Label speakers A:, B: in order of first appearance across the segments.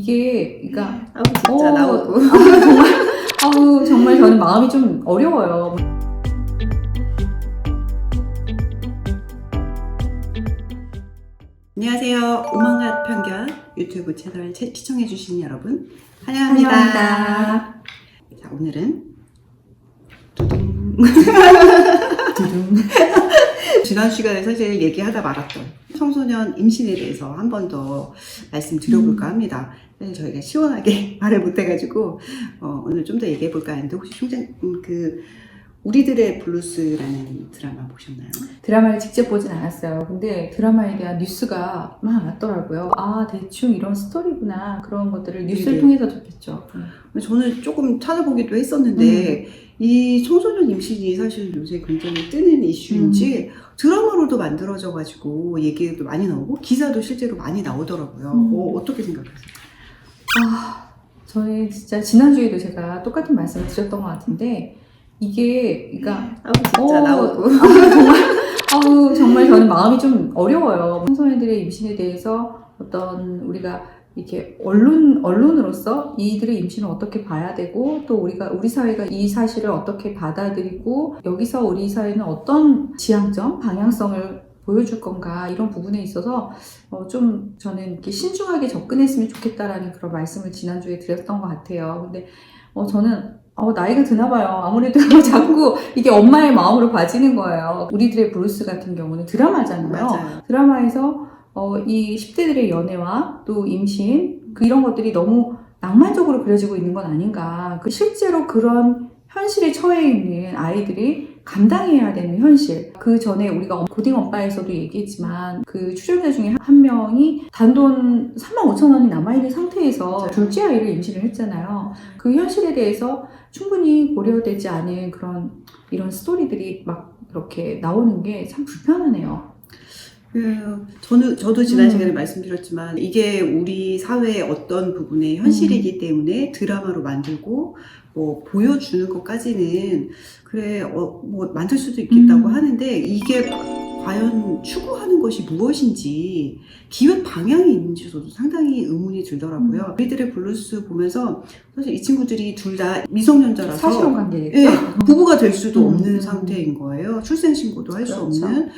A: 그러니까
B: 진짜 나오고.
A: 정말 저는 마음이 좀 어려워요.
B: 안녕하세요. 오만갓 편견 유튜브 채널 시청해주신 여러분 환영합니다.
A: 환영합니다.
B: 자, 오늘은 두둥. 지난 시간에 사실 얘기하다 말았던 청소년 임신에 대해서 한 번 더 말씀드려볼까 합니다. 사실 저희가 시원하게 말을 못해가지고 오늘 좀 더 얘기해볼까 하는데, 혹시 총장 우리들의 블루스라는 드라마 보셨나요?
A: 드라마를 직접 보진 않았어요. 근데 드라마에 대한 뉴스가 막 왔더라고요. 대충 이런 스토리구나. 그런 것들을 뉴스를 통해서 접했죠.
B: 저는 조금 찾아보기도 했었는데 이 청소년 임신이 사실 요새 굉장히 뜨는 이슈인지 드라마로도 만들어져가지고 얘기도 많이 나오고 기사도 실제로 많이 나오더라고요. 어떻게 생각하세요?
A: 저는 진짜 지난주에도 제가 똑같은 말씀을 드렸던 것 같은데, 진짜
B: 나오고.
A: 정말 저는 마음이 좀 어려워요. 청소년들의 임신에 대해서 우리가 이렇게 언론으로서 이들의 임신을 어떻게 봐야 되고, 또 우리 사회가 이 사실을 어떻게 받아들이고, 여기서 우리 사회는 어떤 지향점, 방향성을 보여줄 건가, 이런 부분에 있어서 좀 저는 이렇게 신중하게 접근했으면 좋겠다라는 그런 말씀을 지난주에 드렸던 것 같아요. 근데 저는 나이가 드나 봐요. 아무래도 자꾸 이게 엄마의 마음으로 봐지는 거예요. 우리들의 블루스 같은 경우는 드라마잖아요.
B: 맞아요.
A: 드라마에서 이 10대들의 연애와 또 임신, 이런 것들이 너무 낭만적으로 그려지고 있는 건 아닌가. 실제로 그런 현실에 처해 있는 아이들이 감당해야 되는 현실. 그 전에 우리가 고딩 엄빠에서도 얘기했지만, 그 출연자 중에 한 명이 단돈 35,000원이 남아있는 상태에서 둘째 아이를 임신을 했잖아요. 그 현실에 대해서 충분히 고려되지 않은 이런 스토리들이 막 이렇게 나오는 게 참 불편하네요.
B: 저도 지난 시간에 말씀드렸지만, 이게 우리 사회의 어떤 부분의 현실이기 때문에 드라마로 만들고 보여주는 것까지는 만들 수도 있겠다고 하는데, 이게 과연 추구하는 것이 무엇인지, 기획 방향이 있는지 저도 상당히 의문이 들더라고요. 우리들의 블루스 보면서 사실 이 친구들이 둘 다 미성년자라서
A: 사실혼 관계겠죠?
B: 부부가 될 수도 없는 상태인 거예요. 출생신고도 할 수 없는.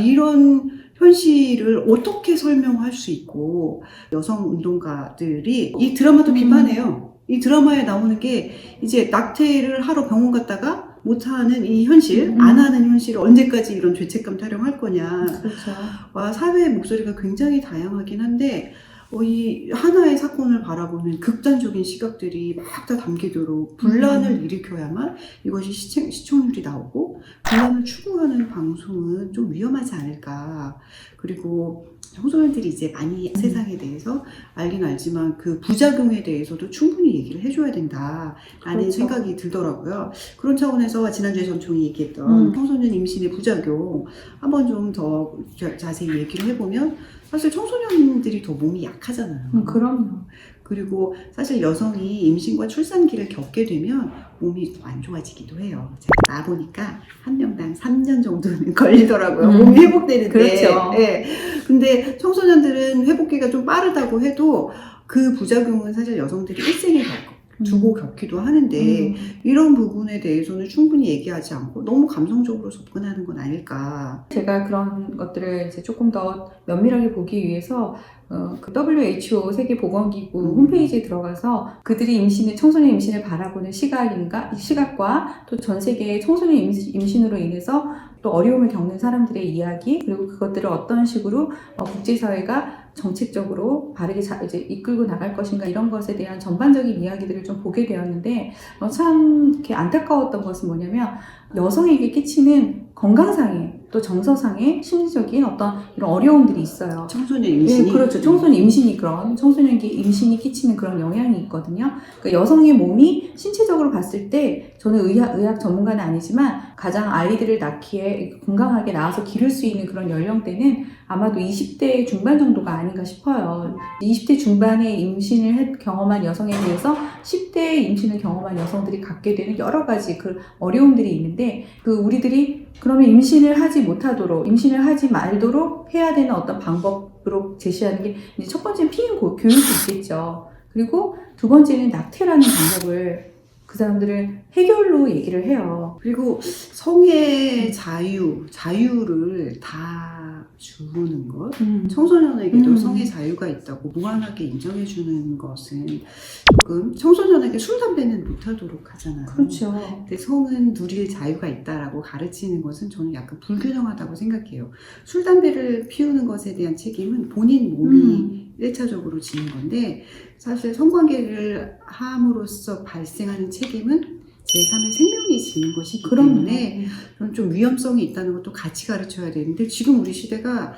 B: 이런 현실을 어떻게 설명할 수 있고, 여성 운동가들이 이 드라마도 비판해요. 이 드라마에 나오는 게 이제 낙태를 하러 병원 갔다가 못하는 이 현실, 안 하는 현실을 언제까지 이런 죄책감 타령할 거냐.
A: 그렇죠.
B: 사회의 목소리가 굉장히 다양하긴 한데, 이 하나의 사건을 바라보는 극단적인 시각들이 막 다 담기도록 분란을 일으켜야만 이것이 시청률이 나오고, 분란을 추구하는 방송은 좀 위험하지 않을까. 그리고 청소년들이 이제 많이 세상에 대해서 알긴 알지만 그 부작용에 대해서도 충분히 얘기를 해줘야 된다라는
A: 그렇죠.
B: 생각이 들더라고요. 그런 차원에서 지난주에 전총이 얘기했던 청소년 임신의 부작용 한번 좀 더 자세히 얘기를 해보면, 사실 청소년들이 더 몸이 약하잖아요.
A: 그럼요.
B: 그리고 사실 여성이 임신과 출산기를 겪게 되면 몸이 더 안 좋아지기도 해요. 제가 나보니까 한 명당 3년 정도는 걸리더라고요. 몸이 회복되는데.
A: 그렇죠.
B: 근데 청소년들은 회복기가 좀 빠르다고 해도 그 부작용은 사실 여성들이 일생에 두고 겪기도 하는데, 이런 부분에 대해서는 충분히 얘기하지 않고 너무 감성적으로 접근하는 건 아닐까.
A: 제가 그런 것들을 이제 조금 더 면밀하게 보기 위해서 그 WHO 세계보건기구 홈페이지에 들어가서 그들이 청소년 임신을 바라보는 시각과 또 전 세계의 청소년 임신으로 인해서 또 어려움을 겪는 사람들의 이야기, 그리고 그것들을 어떤 식으로 국제사회가 정책적으로 바르게 이제 이끌고 나갈 것인가, 이런 것에 대한 전반적인 이야기들을 좀 보게 되었는데, 참 이렇게 안타까웠던 것은 뭐냐면, 여성에게 끼치는 건강상의 또 정서상의 심리적인 어떤 이런 어려움들이 있어요.
B: 청소년 임신이?
A: 그렇죠. 청소년 임신이 끼치는 그런 영향이 있거든요. 그러니까 여성의 몸이 신체적으로 봤을 때, 저는 의학 전문가는 아니지만 가장 아이들을 낳기에 건강하게 낳아서 기를 수 있는 그런 연령대는 아마도 20대 중반 정도가 아닌가 싶어요. 20대 중반에 임신을 경험한 여성에 비해서 10대 임신을 경험한 여성들이 갖게 되는 여러 가지 그 어려움들이 있는데, 우리들이 그러면 임신을 하지 말도록 해야 되는 어떤 방법으로 제시하는 게, 이제 첫 번째는 피임 교육이 있겠죠. 그리고 두 번째는 낙태라는 방법을 그 사람들은 해결로 얘기를 해요.
B: 그리고 성의 자유를 다 주는 것, 청소년에게도 성의 자유가 있다고 무한하게 인정해주는 것은 조금 청소년에게 술, 담배는 못하도록 하잖아요.
A: 그렇죠.
B: 근데 성은 누릴 자유가 있다라고 가르치는 것은 저는 약간 불균형하다고 생각해요. 술, 담배를 피우는 것에 대한 책임은 본인 몸이 1차적으로 지는 건데 사실 성관계를 함으로써 발생하는 책임은 제3의 생명이 지는 것이기 때문에 그런 좀 위험성이 있다는 것도 같이 가르쳐야 되는데 지금 우리 시대가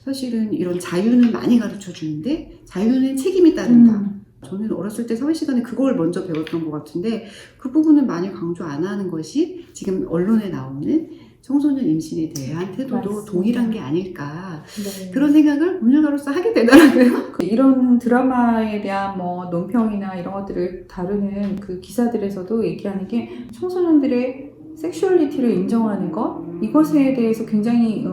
B: 사실은 이런 자유는 많이 가르쳐 주는데 자유는 책임이 따른다. 저는 어렸을 때 사회시간에 그걸 먼저 배웠던 것 같은데 그 부분은 많이 강조 안 하는 것이 지금 언론에 나오는 청소년 임신에 대한 태도도
A: 맞습니다.
B: 동일한 게 아닐까
A: 네.
B: 그런 생각을 법률가로서 하게 되더라고요.
A: 이런 드라마에 대한 뭐 논평이나 이런 것들을 다루는 그 기사들에서도 얘기하는 게 청소년들의 섹슈얼리티를 인정하는 것 이것에 대해서 굉장히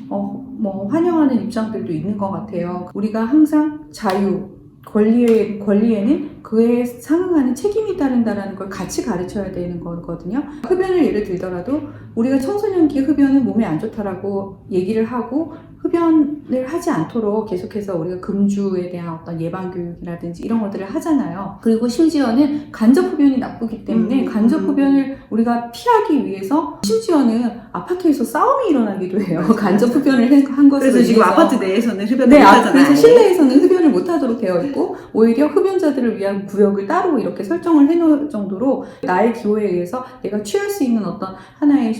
A: 뭐 환영하는 입장들도 있는 것 같아요. 우리가 항상 자유 권리에는 그에 상응하는 책임이 따른다라는 걸 같이 가르쳐야 되는 거거든요. 흡연을 예를 들더라도 우리가 청소년기 흡연은 몸에 안 좋다라고 얘기를 하고 흡연을 하지 않도록 계속해서 우리가 금주에 대한 어떤 예방 교육이라든지 이런 것들을 하잖아요. 그리고 심지어는 간접 흡연이 나쁘기 때문에 간접 흡연을 우리가 피하기 위해서 심지어는 아파트에서 싸움이 일어나기도 해요. 간접 흡연을 한 것으로
B: 그래서 지금
A: 인해서.
B: 아파트 내에서는 흡연을
A: 네,
B: 못 하잖아요.
A: 그래서 실내에서는 흡연을 못하도록 되어 있고 오히려 흡연자들을 위한 구역을 따로 이렇게 설정을 해놓을 정도로 나의 기호에 의해서 내가 취할 수 있는 어떤 하나의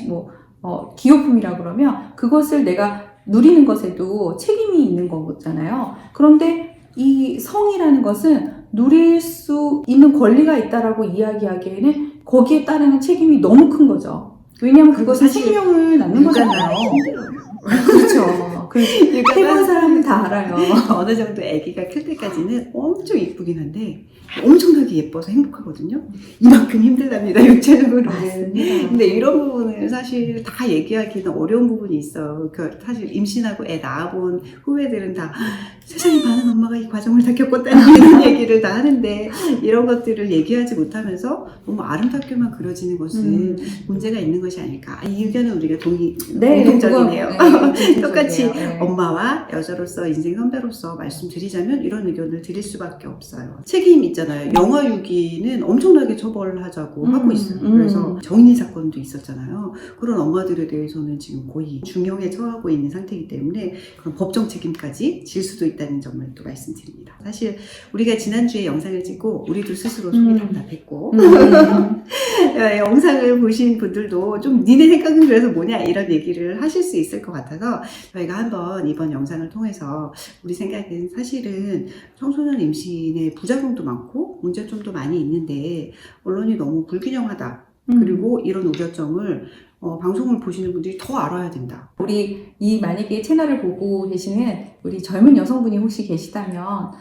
A: 기호품이라 그러면 그것을 내가 누리는 것에도 책임이 있는 거잖아요. 그런데 이 성이라는 것은 누릴 수 있는 권리가 있다라고 이야기하기에는 거기에 따르는 책임이 너무 큰 거죠. 왜냐하면 그것은 생명을 낳는 거잖아요. 그렇죠. 해본 사람은 다 알아요.
B: 어느 정도 아기가 클 때까지는 엄청 이쁘긴 한데 엄청나게 예뻐서 행복하거든요. 이만큼 힘들답니다, 육체적으로.
A: 맞습니다.
B: 근데 이런 부분은 사실 다 얘기하기는 어려운 부분이 있어. 사실 임신하고 애 낳아본 후배들은 다 세상에 많은 엄마가 이 과정을 다 겪었다는 이런 얘기를 다 하는데 이런 것들을 얘기하지 못하면서 너무 아름답게만 그려지는 것은 문제가 있는 것이 아닐까. 이 의견은 우리가 공통적이네요. 똑같이 엄마와 여자로서 인생 선배로서 말씀드리자면 이런 의견을 드릴 수밖에 없어요. 책임 있잖아요. 영아 유기는 엄청나게 처벌하자고 하고 있어요. 그래서 정인이 사건도 있었잖아요. 그런 엄마들에 대해서는 지금 거의 중형에 처하고 있는 상태이기 때문에 그런 법정 책임까지 질 수도 있다는 점을 또 말씀드립니다. 사실 우리가 지난주에 영상을 찍고 우리도 스스로 속이 답답했고 영상을 보신 분들도 좀 니네 생각은 그래서 뭐냐 이런 얘기를 하실 수 있을 것 같아서 저희가 한번 이번 영상을 통해서 우리 생각은 사실은 청소년 임신의 부작용도 많고 문제점도 많이 있는데 언론이 너무 불균형하다. 그리고 이런 우려점을 방송을 보시는 분들이 더 알아야 된다.
A: 우리 만약에 채널을 보고 계시는 우리 젊은 여성분이 혹시 계시다면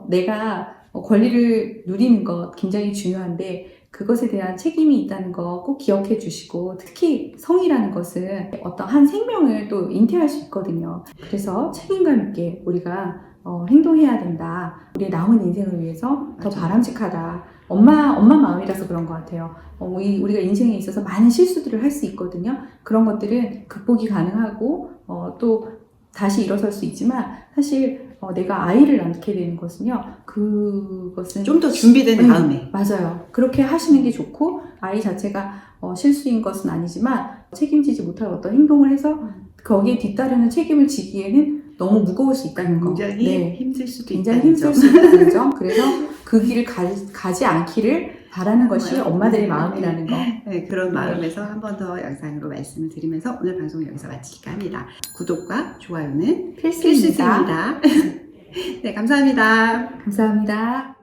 A: 내가 권리를 누리는 것 굉장히 중요한데 그것에 대한 책임이 있다는 거 꼭 기억해 주시고 특히 성이라는 것은 어떤 한 생명을 또 잉태할 수 있거든요. 그래서 책임감 있게 우리가 행동해야 된다. 우리의 남은 인생을 위해서 더 바람직하다. 엄마 마음이라서 그런 것 같아요. 우리가 인생에 있어서 많은 실수들을 할 수 있거든요. 그런 것들은 극복이 가능하고 또 다시 일어설 수 있지만 사실 내가 아이를 낳게 되는 것은요. 그것은
B: 좀 더 준비된 다음에
A: 맞아요. 그렇게 하시는 게 좋고 아이 자체가 실수인 것은 아니지만 책임지지 못할 어떤 행동을 해서 거기에 뒤따르는 책임을 지기에는 너무 무거울 수 있다는 거.
B: 굉장히 힘들 수도
A: 굉장히
B: 있다는
A: 힘들
B: 점.
A: 수 있다는 점. 그래서 그 길을 가지 않기를 바라는 것이 엄마들의 마음이라는 거.
B: 네, 그런 마음에서 한 번 더 영상으로 말씀을 드리면서 오늘 방송을 여기서 마칠까 합니다. 구독과 좋아요는
A: 필수입니다.
B: 네, 감사합니다.
A: 감사합니다.